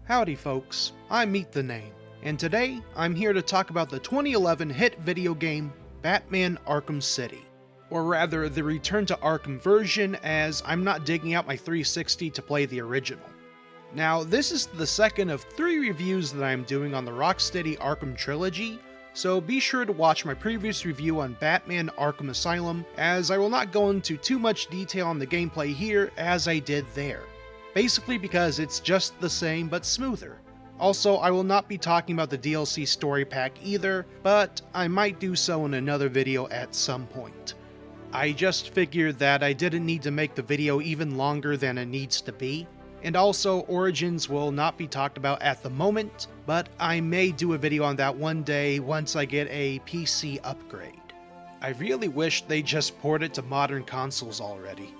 Howdy folks, I'm Meet the Name, and today I'm here to talk about the 2011 hit video game Batman Arkham City. Or rather, the Return to Arkham version, as I'm not digging out my 360 to play the original. Now, this is the second of 3 reviews that I'm doing on the Rocksteady Arkham trilogy, so be sure to watch my previous review on Batman Arkham Asylum, as I will not go into too much detail on the gameplay here as I did there. Basically because it's just the same but smoother. Also, I will not be talking about the DLC story pack either, but I might do so in another video at some point. I just figured that I didn't need to make the video even longer than it needs to be, and also Origins will not be talked about at the moment, but I may do a video on that one day once I get a PC upgrade. I really wish they just ported it to modern consoles already.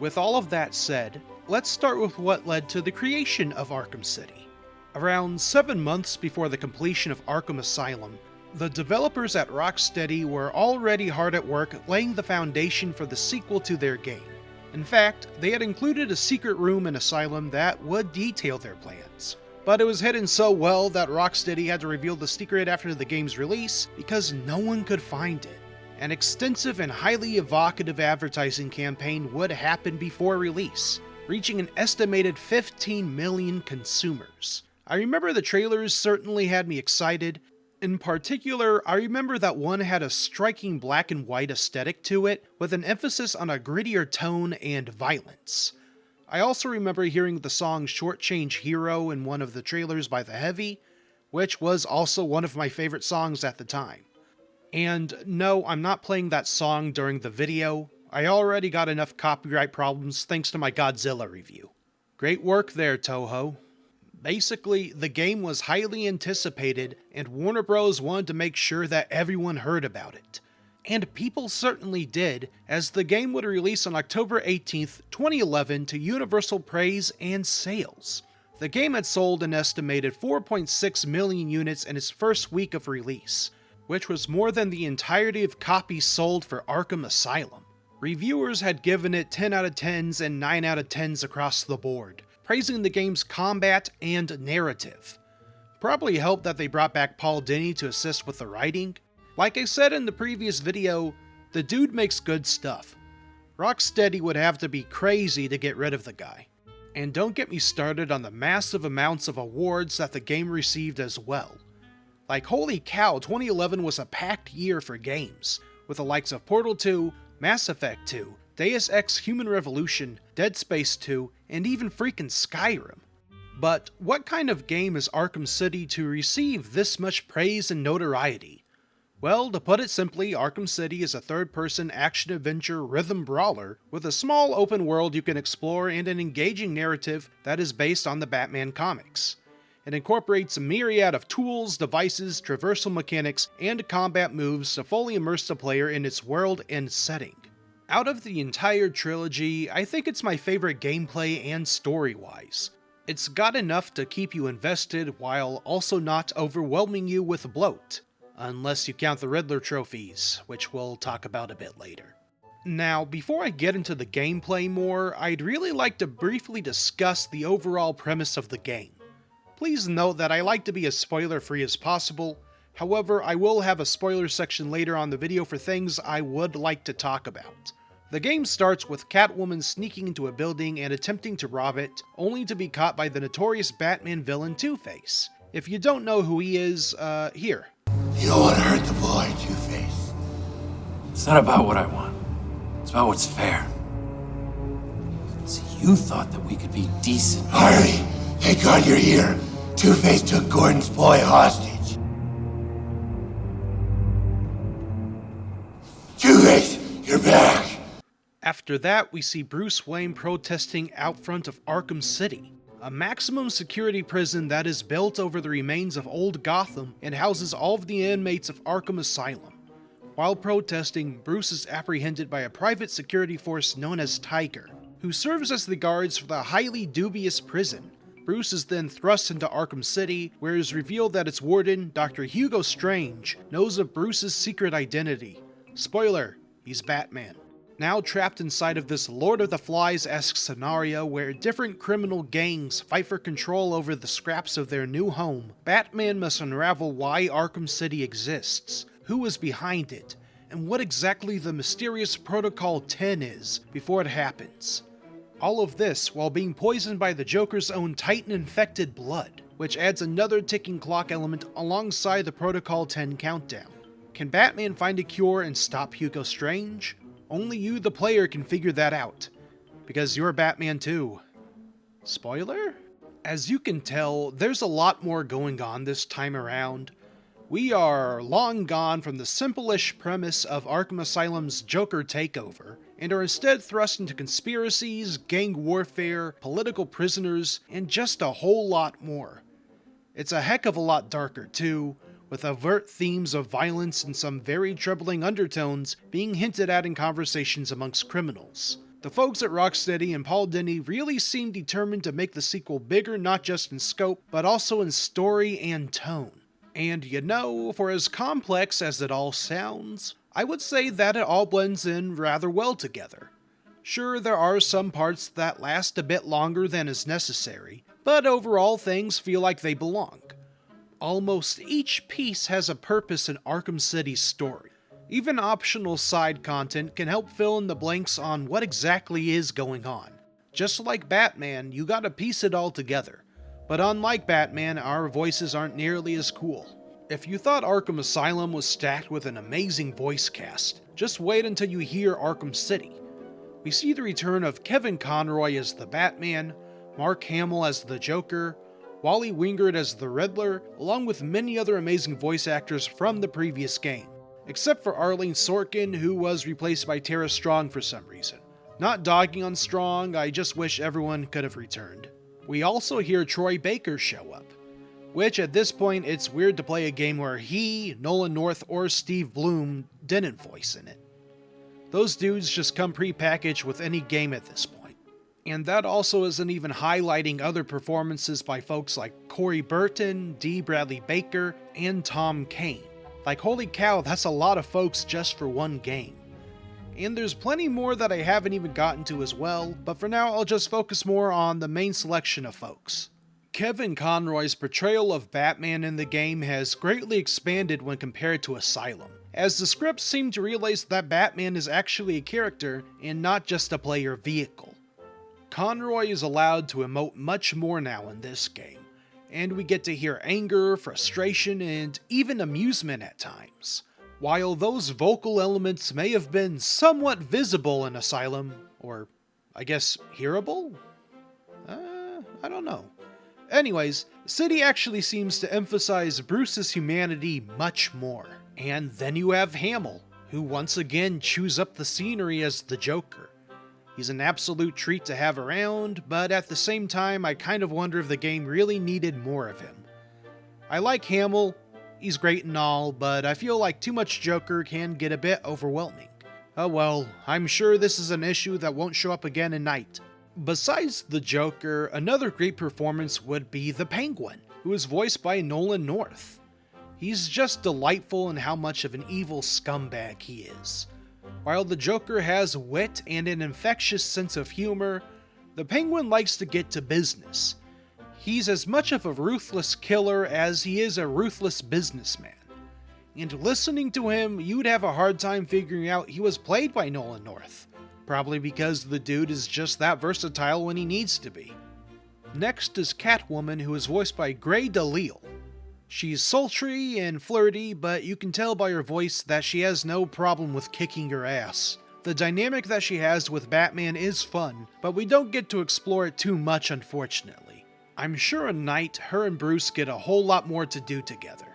With all of that said, let's start with what led to the creation of Arkham City. Around 7 months before the completion of Arkham Asylum, the developers at Rocksteady were already hard at work laying the foundation for the sequel to their game. In fact, they had included a secret room in Asylum that would detail their plans. But it was hidden so well that Rocksteady had to reveal the secret after the game's release because no one could find it. An extensive and highly evocative advertising campaign would happen before release, reaching an estimated 15 million consumers. I remember the trailers certainly had me excited. In particular, I remember that one had a striking black and white aesthetic to it, with an emphasis on a grittier tone and violence. I also remember hearing the song Shortchange Hero in one of the trailers by The Heavy, which was also one of my favorite songs at the time. And no, I'm not playing that song during the video. I already got enough copyright problems thanks to my Godzilla review. Great work there, Toho. Basically, the game was highly anticipated, and Warner Bros. Wanted to make sure that everyone heard about it. And people certainly did, as the game would release on October 18th, 2011 to universal praise and sales. The game had sold an estimated 4.6 million units in its first week of release, which was more than the entirety of copies sold for Arkham Asylum. Reviewers had given it 10 out of 10s and 9 out of 10s across the board, praising the game's combat and narrative. Probably helped that they brought back Paul Dini to assist with the writing. Like I said in the previous video, the dude makes good stuff. Rocksteady would have to be crazy to get rid of the guy. And don't get me started on the massive amounts of awards that the game received as well. Like holy cow, 2011 was a packed year for games, with the likes of Portal 2, Mass Effect 2, Deus Ex Human Revolution, Dead Space 2, and even freaking Skyrim. But what kind of game is Arkham City to receive this much praise and notoriety? Well, to put it simply, Arkham City is a third-person action-adventure rhythm brawler with a small open world you can explore and an engaging narrative that is based on the Batman comics. It incorporates a myriad of tools, devices, traversal mechanics, and combat moves to fully immerse the player in its world and setting. Out of the entire trilogy, I think it's my favorite gameplay and story-wise. It's got enough to keep you invested while also not overwhelming you with bloat, unless you count the Riddler trophies, which we'll talk about a bit later. Now, before I get into the gameplay more, I'd really like to briefly discuss the overall premise of the game. Please note that I like to be as spoiler-free as possible. However, I will have a spoiler section later on the video for things I would like to talk about. The game starts with Catwoman sneaking into a building and attempting to rob it, only to be caught by the notorious Batman villain Two-Face. If you don't know who he is, here. You don't want to hurt the boy, Two-Face. It's not about what I want. It's about what's fair. See, you thought that we could be decent. Harvey, thank God you're here. Two-Face took Gordon's boy hostage. Two-Face, you're back. After that, we see Bruce Wayne protesting out front of Arkham City, a maximum security prison that is built over the remains of old Gotham and houses all of the inmates of Arkham Asylum. While protesting, Bruce is apprehended by a private security force known as Tiger, who serves as the guards for the highly dubious prison. Bruce is then thrust into Arkham City, where it is revealed that its warden, Dr. Hugo Strange, knows of Bruce's secret identity. Spoiler, he's Batman. Now trapped inside of this Lord of the Flies-esque scenario where different criminal gangs fight for control over the scraps of their new home, Batman must unravel why Arkham City exists, who is behind it, and what exactly the mysterious Protocol 10 is before it happens. All of this while being poisoned by the Joker's own Titan-infected blood, which adds another ticking clock element alongside the Protocol 10 countdown. Can Batman find a cure and stop Hugo Strange? Only you, the player, can figure that out, because you're Batman too. Spoiler? As you can tell, there's a lot more going on this time around. We are long gone from the simple-ish premise of Arkham Asylum's Joker takeover, and are instead thrust into conspiracies, gang warfare, political prisoners, and just a whole lot more. It's a heck of a lot darker too, with overt themes of violence and some very troubling undertones being hinted at in conversations amongst criminals. The folks at Rocksteady and Paul Dini really seem determined to make the sequel bigger not just in scope, but also in story and tone. And you know, for as complex as it all sounds, I would say that it all blends in rather well together. Sure, there are some parts that last a bit longer than is necessary, but overall things feel like they belong. Almost each piece has a purpose in Arkham City's story. Even optional side content can help fill in the blanks on what exactly is going on. Just like Batman, you gotta piece it all together. But unlike Batman, our voices aren't nearly as cool. If you thought Arkham Asylum was stacked with an amazing voice cast, just wait until you hear Arkham City. We see the return of Kevin Conroy as the Batman, Mark Hamill as the Joker, Wally Wingert as the Riddler, along with many other amazing voice actors from the previous game. Except for Arlene Sorkin, who was replaced by Tara Strong for some reason. Not dogging on Strong, I just wish everyone could have returned. We also hear Troy Baker show up, which at this point it's weird to play a game where he, Nolan North, or Steve Bloom didn't voice in it. Those dudes just come pre-packaged with any game at this point. And that also isn't even highlighting other performances by folks like Corey Burton, D. Bradley Baker, and Tom Kane. Like, holy cow, that's a lot of folks just for one game. And there's plenty more that I haven't even gotten to as well, but for now I'll just focus more on the main selection of folks. Kevin Conroy's portrayal of Batman in the game has greatly expanded when compared to Asylum, as the scripts seem to realize that Batman is actually a character and not just a player vehicle. Conroy is allowed to emote much more now in this game, and we get to hear anger, frustration, and even amusement at times. While those vocal elements may have been somewhat visible in Asylum, or I guess hearable? I don't know. Anyways, City actually seems to emphasize Bruce's humanity much more. And then you have Hamill, who once again chews up the scenery as the Joker. He's an absolute treat to have around, but at the same time I kind of wonder if the game really needed more of him. I like Hamill, he's great and all, but I feel like too much Joker can get a bit overwhelming. Oh well, I'm sure this is an issue that won't show up again in Night. Besides the Joker, another great performance would be the Penguin, who is voiced by Nolan North. He's just delightful in how much of an evil scumbag he is. While the Joker has wit and an infectious sense of humor, the Penguin likes to get to business. He's as much of a ruthless killer as he is a ruthless businessman. And listening to him, you'd have a hard time figuring out he was played by Nolan North. Probably because the dude is just that versatile when he needs to be. Next is Catwoman, who is voiced by Grey DeLisle. She's sultry and flirty, but you can tell by her voice that she has no problem with kicking your ass. The dynamic that she has with Batman is fun, but we don't get to explore it too much, unfortunately. I'm sure in Night, her and Bruce get a whole lot more to do together.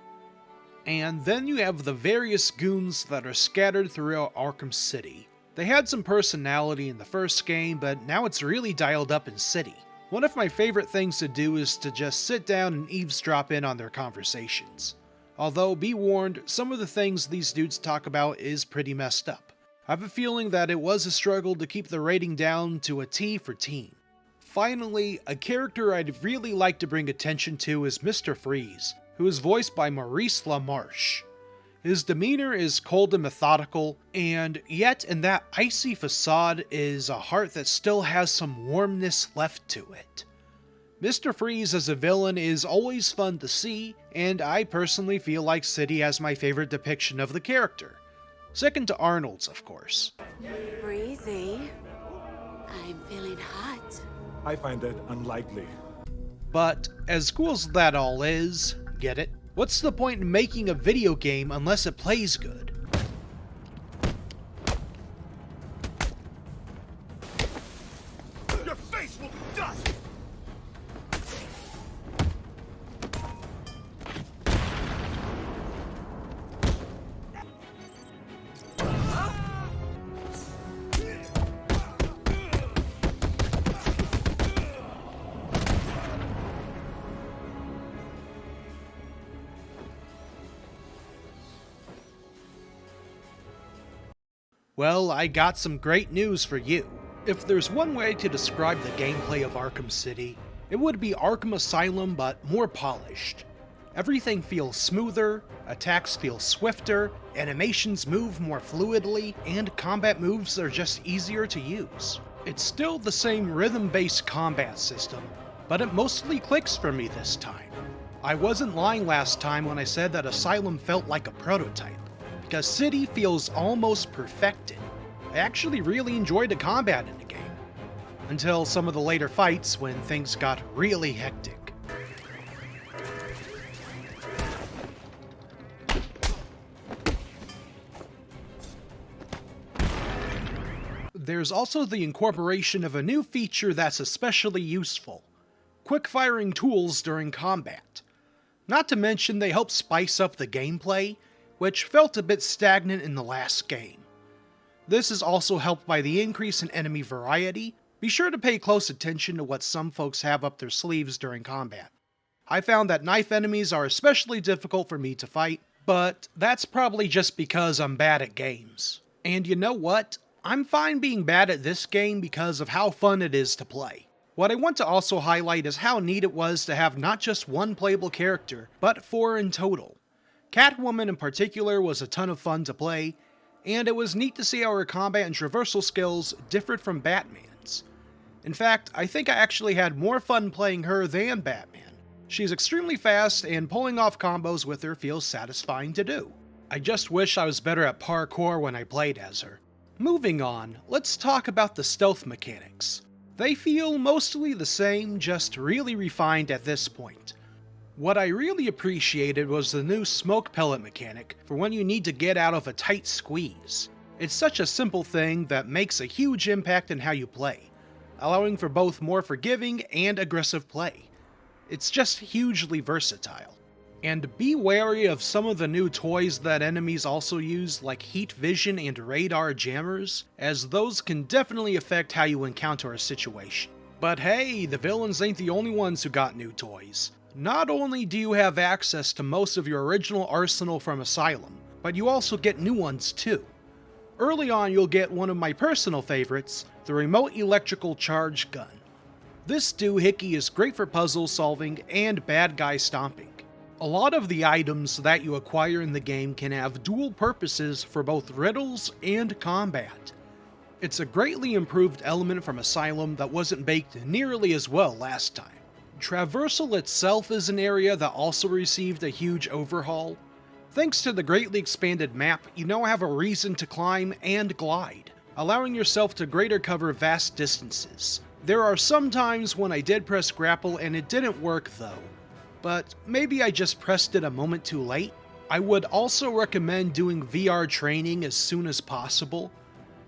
And then you have the various goons that are scattered throughout Arkham City. They had some personality in the first game, but now it's really dialed up in City. One of my favorite things to do is to just sit down and eavesdrop in on their conversations. Although, be warned, some of the things these dudes talk about is pretty messed up. I have a feeling that it was a struggle to keep the rating down to a T for teen. Finally, a character I'd really like to bring attention to is Mr. Freeze, who is voiced by Maurice LaMarche. His demeanor is cold and methodical, and yet in that icy facade is a heart that still has some warmness left to it. Mr. Freeze as a villain is always fun to see, and I personally feel like City has my favorite depiction of the character. Second to Arnold's, of course. Breezy. I'm feeling hot. I find that unlikely. But as cool as that all is, get it? What's the point in making a video game unless it plays good? Your face will be dust! Well, I got some great news for you. If there's one way to describe the gameplay of Arkham City, it would be Arkham Asylum but more polished. Everything feels smoother, attacks feel swifter, animations move more fluidly, and combat moves are just easier to use. It's still the same rhythm-based combat system, but it mostly clicks for me this time. I wasn't lying last time when I said that Asylum felt like a prototype, because City feels almost perfected. I actually really enjoyed the combat in the game, until some of the later fights when things got really hectic. There's also the incorporation of a new feature that's especially useful: quick-firing tools during combat. Not to mention they help spice up the gameplay, which felt a bit stagnant in the last game. This is also helped by the increase in enemy variety. Be sure to pay close attention to what some folks have up their sleeves during combat. I found that knife enemies are especially difficult for me to fight, but that's probably just because I'm bad at games. And you know what? I'm fine being bad at this game because of how fun it is to play. What I want to also highlight is how neat it was to have not just one playable character, but 4 in total. Catwoman in particular was a ton of fun to play, and it was neat to see how her combat and traversal skills differed from Batman's. In fact, I think I actually had more fun playing her than Batman. She's extremely fast, and pulling off combos with her feels satisfying to do. I just wish I was better at parkour when I played as her. Moving on, let's talk about the stealth mechanics. They feel mostly the same, just really refined at this point. What I really appreciated was the new smoke pellet mechanic for when you need to get out of a tight squeeze. It's such a simple thing that makes a huge impact in how you play, allowing for both more forgiving and aggressive play. It's just hugely versatile. And be wary of some of the new toys that enemies also use, like heat vision and radar jammers, as those can definitely affect how you encounter a situation. But hey, the villains ain't the only ones who got new toys. Not only do you have access to most of your original arsenal from Asylum, but you also get new ones too. Early on, you'll get one of my personal favorites, the remote electrical charge gun. This doohickey is great for puzzle solving and bad guy stomping. A lot of the items that you acquire in the game can have dual purposes for both riddles and combat. It's a greatly improved element from Asylum that wasn't baked nearly as well last time. Traversal itself is an area that also received a huge overhaul. Thanks to the greatly expanded map, you now have a reason to climb and glide, allowing yourself to greater cover vast distances. There are some times when I did press grapple and it didn't work though, but maybe I just pressed it a moment too late. I would also recommend doing VR training as soon as possible,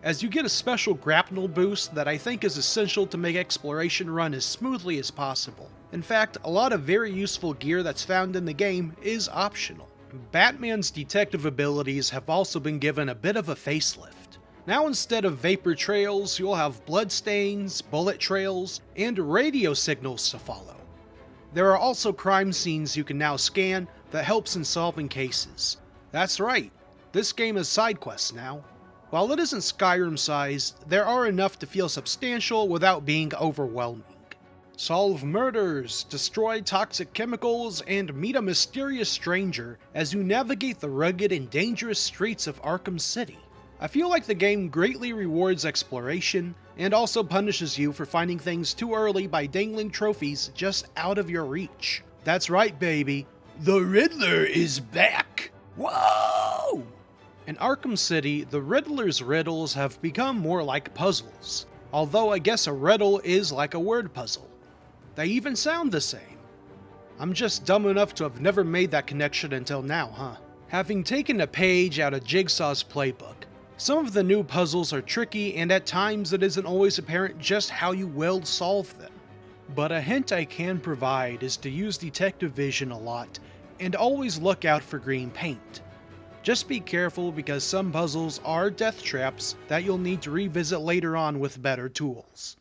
as you get a special grapnel boost that I think is essential to make exploration run as smoothly as possible. In fact, a lot of very useful gear that's found in the game is optional. Batman's detective abilities have also been given a bit of a facelift. Now instead of vapor trails, you'll have bloodstains, bullet trails, and radio signals to follow. There are also crime scenes you can now scan that helps in solving cases. That's right, this game has side quests now. While it isn't Skyrim sized, there are enough to feel substantial without being overwhelming. Solve murders, destroy toxic chemicals, and meet a mysterious stranger as you navigate the rugged and dangerous streets of Arkham City. I feel like the game greatly rewards exploration, and also punishes you for finding things too early by dangling trophies just out of your reach. That's right, baby. The Riddler is back! Whoa! In Arkham City, the Riddler's riddles have become more like puzzles. Although I guess a riddle is like a word puzzle. They even sound the same. I'm just dumb enough to have never made that connection until now, huh? Having taken a page out of Jigsaw's playbook, some of the new puzzles are tricky, and at times it isn't always apparent just how you will solve them. But a hint I can provide is to use detective vision a lot, and always look out for green paint. Just be careful because some puzzles are death traps that you'll need to revisit later on with better tools.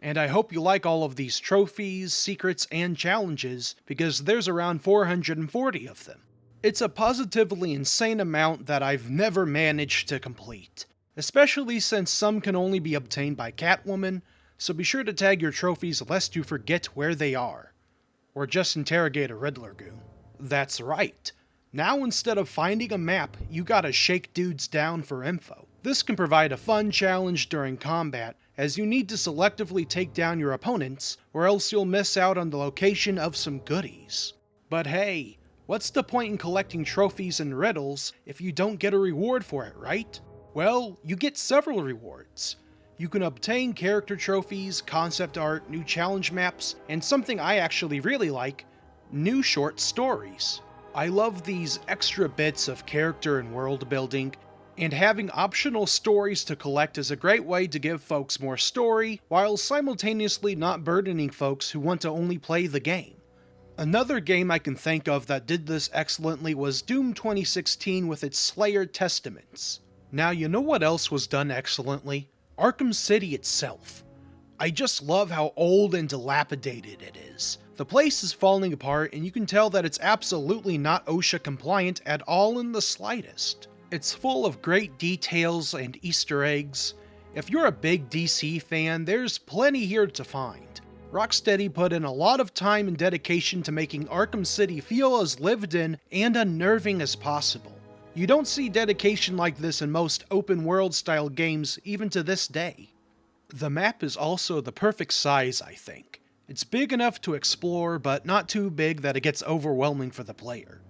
And I hope you like all of these trophies, secrets, and challenges, because there's around 440 of them. It's a positively insane amount that I've never managed to complete, especially since some can only be obtained by Catwoman, so be sure to tag your trophies lest you forget where they are. Or just interrogate a Riddler goon. That's right. Now instead of finding a map, you gotta shake dudes down for info. This can provide a fun challenge during combat, as you need to selectively take down your opponents, or else you'll miss out on the location of some goodies. But hey, what's the point in collecting trophies and riddles if you don't get a reward for it, right? Well, you get several rewards. You can obtain character trophies, concept art, new challenge maps, and something I actually really like, new short stories. I love these extra bits of character and world building, and having optional stories to collect is a great way to give folks more story, while simultaneously not burdening folks who want to only play the game. Another game I can think of that did this excellently was Doom 2016 with its Slayer Testaments. Now you know what else was done excellently? Arkham City itself. I just love how old and dilapidated it is. The place is falling apart, and you can tell that it's absolutely not OSHA compliant at all in the slightest. It's full of great details and Easter eggs. If you're a big DC fan, there's plenty here to find. Rocksteady put in a lot of time and dedication to making Arkham City feel as lived in and unnerving as possible. You don't see dedication like this in most open world style games even to this day. The map is also the perfect size, I think. It's big enough to explore, but not too big that it gets overwhelming for the player.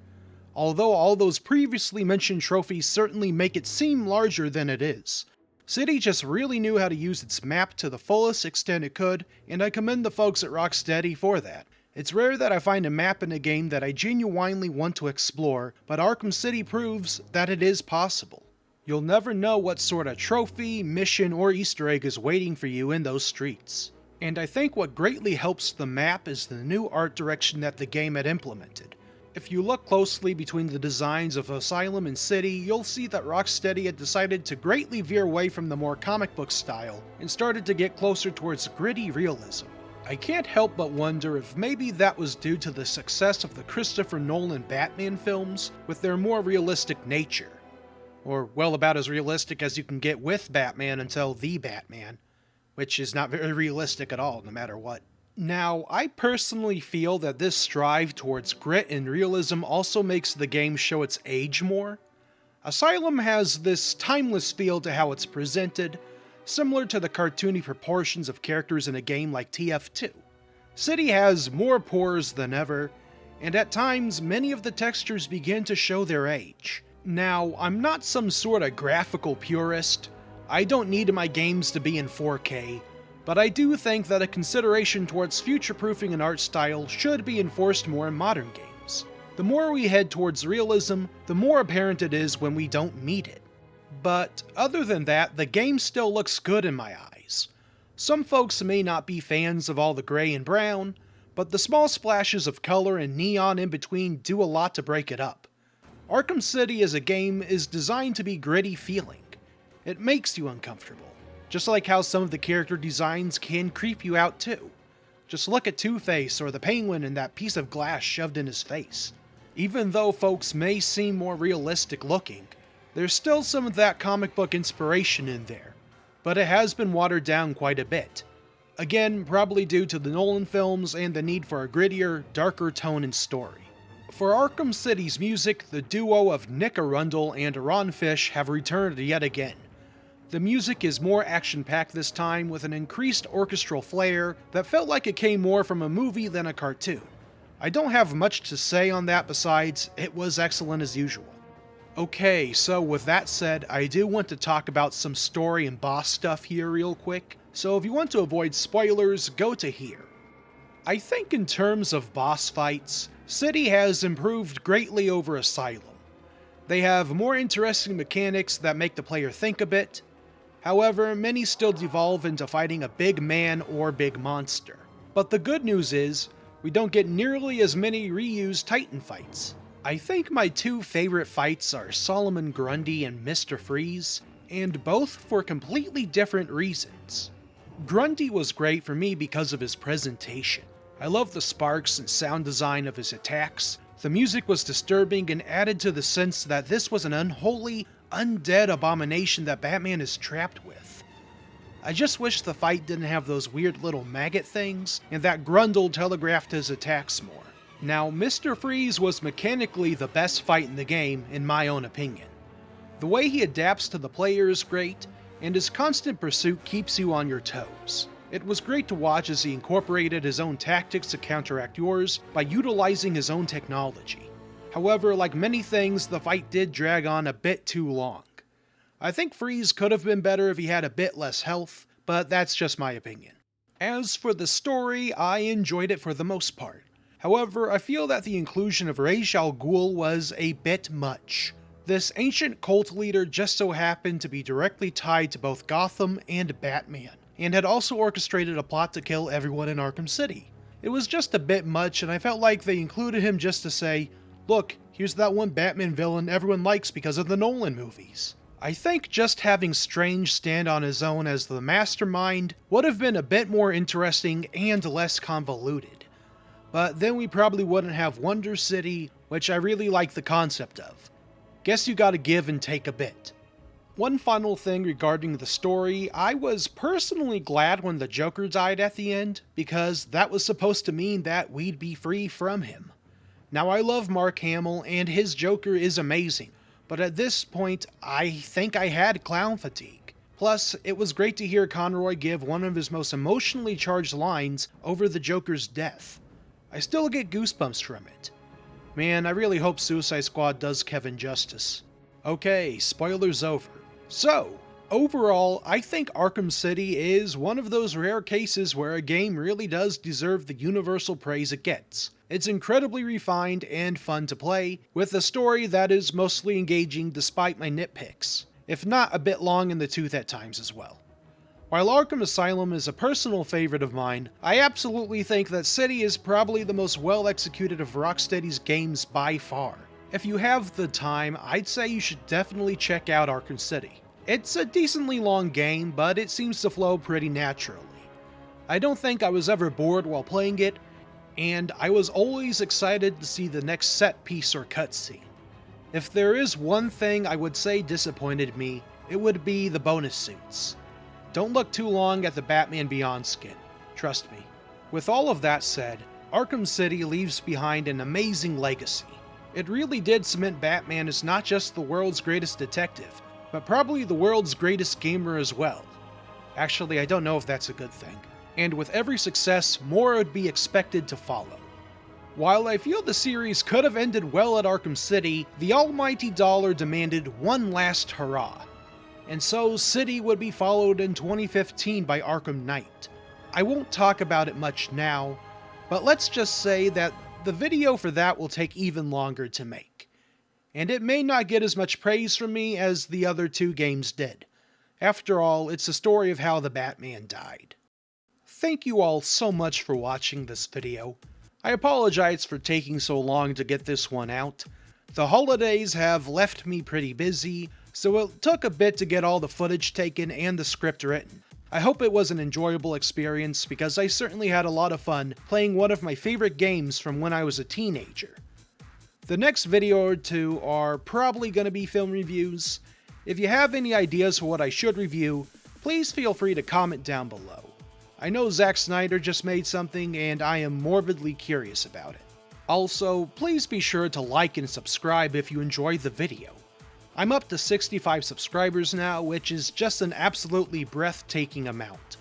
Although all those previously mentioned trophies certainly make it seem larger than it is. City just really knew how to use its map to the fullest extent it could, and I commend the folks at Rocksteady for that. It's rare that I find a map in a game that I genuinely want to explore, but Arkham City proves that it is possible. You'll never know what sort of trophy, mission, or Easter egg is waiting for you in those streets. And I think what greatly helps the map is the new art direction that the game had implemented. If you look closely between the designs of Asylum and City, you'll see that Rocksteady had decided to greatly veer away from the more comic book style and started to get closer towards gritty realism. I can't help but wonder if maybe that was due to the success of the Christopher Nolan Batman films with their more realistic nature. Or, well, about as realistic as you can get with Batman until The Batman, which is not very realistic at all, no matter what. Now, I personally feel that this strive towards grit and realism also makes the game show its age more. Asylum has this timeless feel to how it's presented, similar to the cartoony proportions of characters in a game like TF2. City has more pores than ever, and at times many of the textures begin to show their age. Now, I'm not some sort of graphical purist. I don't need my games to be in 4K, but I do think that a consideration towards future-proofing an art style should be enforced more in modern games. The more we head towards realism, the more apparent it is when we don't meet it. But other than that, the game still looks good in my eyes. Some folks may not be fans of all the gray and brown, but the small splashes of color and neon in between do a lot to break it up. Arkham City as a game is designed to be gritty feeling. It makes you uncomfortable. Just like how some of the character designs can creep you out too. Just look at Two-Face or the Penguin and that piece of glass shoved in his face. Even though folks may seem more realistic looking, there's still some of that comic book inspiration in there, but it has been watered down quite a bit. Again, probably due to the Nolan films and the need for a grittier, darker tone and story. For Arkham City's music, the duo of Nick Arundel and Ron Fish have returned yet again. The music is more action-packed this time, with an increased orchestral flair that felt like it came more from a movie than a cartoon. I don't have much to say on that besides, it was excellent as usual. Okay, so with that said, I do want to talk about some story and boss stuff here real quick, so if you want to avoid spoilers, go to here. I think in terms of boss fights, City has improved greatly over Asylum. They have more interesting mechanics that make the player think a bit. However, many still devolve into fighting a big man or big monster. But the good news is, we don't get nearly as many reused Titan fights. I think my two favorite fights are Solomon Grundy and Mr. Freeze, and both for completely different reasons. Grundy was great for me because of his presentation. I love the sparks and sound design of his attacks. The music was disturbing and added to the sense that this was an unholy, undead abomination that Batman is trapped with. I just wish the fight didn't have those weird little maggot things, and that Grundle telegraphed his attacks more. Now, Mr. Freeze was mechanically the best fight in the game, in my own opinion. The way he adapts to the player is great, and his constant pursuit keeps you on your toes. It was great to watch as he incorporated his own tactics to counteract yours by utilizing his own technology. However, like many things, the fight did drag on a bit too long. I think Freeze could have been better if he had a bit less health, but that's just my opinion. As for the story, I enjoyed it for the most part. However, I feel that the inclusion of Ra's al Ghul was a bit much. This ancient cult leader just so happened to be directly tied to both Gotham and Batman, and had also orchestrated a plot to kill everyone in Arkham City. It was just a bit much, and I felt like they included him just to say, look, here's that one Batman villain everyone likes because of the Nolan movies. I think just having Strange stand on his own as the mastermind would have been a bit more interesting and less convoluted. But then we probably wouldn't have Wonder City, which I really like the concept of. Guess you gotta give and take a bit. One final thing regarding the story, I was personally glad when the Joker died at the end, because that was supposed to mean that we'd be free from him. Now I love Mark Hamill and his Joker is amazing, but at this point I think I had clown fatigue. Plus, it was great to hear Conroy give one of his most emotionally charged lines over the Joker's death. I still get goosebumps from it. Man, I really hope Suicide Squad does Kevin justice. Okay, spoilers over. So, overall, I think Arkham City is one of those rare cases where a game really does deserve the universal praise it gets. It's incredibly refined and fun to play, with a story that is mostly engaging despite my nitpicks, if not a bit long in the tooth at times as well. While Arkham Asylum is a personal favorite of mine, I absolutely think that City is probably the most well-executed of Rocksteady's games by far. If you have the time, I'd say you should definitely check out Arkham City. It's a decently long game, but it seems to flow pretty naturally. I don't think I was ever bored while playing it, and I was always excited to see the next set piece or cutscene. If there is one thing I would say disappointed me, it would be the bonus suits. Don't look too long at the Batman Beyond skin, trust me. With all of that said, Arkham City leaves behind an amazing legacy. It really did cement Batman as not just the world's greatest detective, but probably the world's greatest gamer as well. Actually, I don't know if that's a good thing. And with every success, more would be expected to follow. While I feel the series could have ended well at Arkham City, the almighty dollar demanded one last hurrah. And so City would be followed in 2015 by Arkham Knight. I won't talk about it much now, but let's just say that the video for that will take even longer to make. And it may not get as much praise from me as the other two games did. After all, it's the story of how the Batman died. Thank you all so much for watching this video. I apologize for taking so long to get this one out. The holidays have left me pretty busy, so it took a bit to get all the footage taken and the script written. I hope it was an enjoyable experience because I certainly had a lot of fun playing one of my favorite games from when I was a teenager. The next video or two are probably going to be film reviews. If you have any ideas for what I should review, please feel free to comment down below. I know Zack Snyder just made something, and I am morbidly curious about it. Also, please be sure to like and subscribe if you enjoyed the video. I'm up to 65 subscribers now, which is just an absolutely breathtaking amount.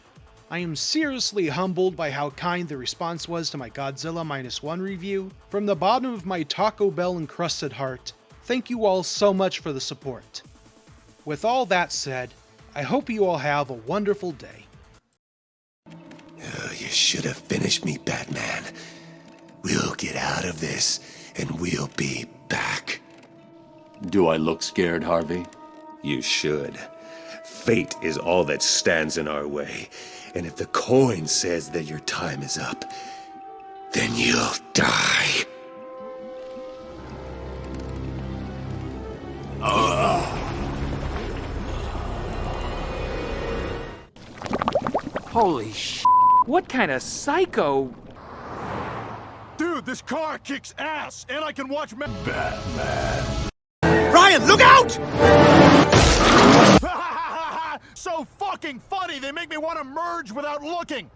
I am seriously humbled by how kind the response was to my Godzilla -1 review. From the bottom of my Taco Bell encrusted heart, thank you all so much for the support. With all that said, I hope you all have a wonderful day. Oh, you should have finished me, Batman. We'll get out of this, and we'll be back. Do I look scared, Harvey? You should. Fate is all that stands in our way, and if the coin says that your time is up, then you'll die. Holy sh! What kind of psycho? Dude, this car kicks ass, and I can watch Batman. Ryan, look out! So fucking funny, they make me want to merge without looking.